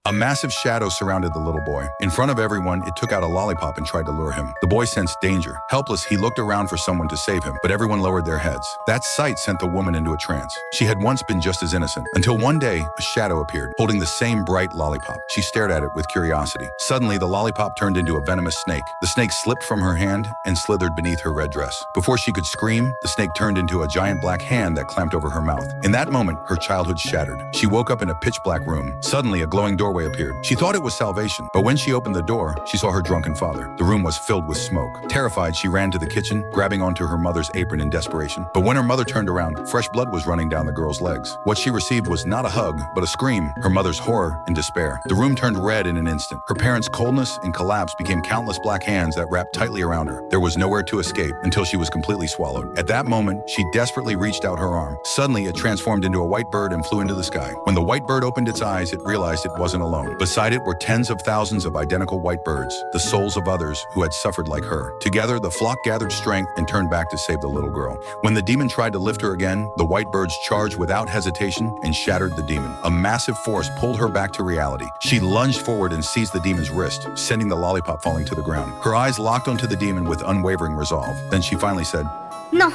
A massive shadow surrounded the little boy. In front of everyone, it took out a lollipop and tried to lure him. The boy sensed danger. Helpless, he looked around for someone to save him, but everyone lowered their heads. That sight sent the woman into a trance. She had once been just as innocent, until one day, a shadow appeared, holding the same bright lollipop. She stared at it with curiosity. Suddenly, the lollipop turned into a venomous snake. The snake slipped from her hand and slithered beneath her red dress. Before she could scream, the snake turned into a giant black hand that clamped over her mouth. In that moment, her childhood shattered. She woke up in a pitch-black room. Suddenly, a glowing doorway appeared. She thought it was salvation, but when she opened the door, she saw her drunken father. The room was filled with smoke. Terrified, she ran to the kitchen, grabbing onto her mother's apron in desperation. But when her mother turned around, fresh blood was running down the girl's legs. What she received was not a hug, but a scream, her mother's horror and despair. The room turned red in an instant. Her parents' coldness and collapse became countless black hands that wrapped tightly around her. There was nowhere to escape until she was completely swallowed. At that moment, she desperately reached out her arm. Suddenly, it transformed into a white bird and flew into the sky. When the white bird opened its eyes, it realized it wasn't alone. Beside it were tens of thousands of identical white birds, the souls of others who had suffered like her. Together, the flock gathered strength and turned back to save the little girl. When the demon tried to lift her again, the white birds charged without hesitation and shattered the demon. A massive force pulled her back to reality. She lunged forward and seized the demon's wrist, sending the lollipop falling to the ground. Her eyes locked onto the demon with unwavering resolve. Then she finally said, No.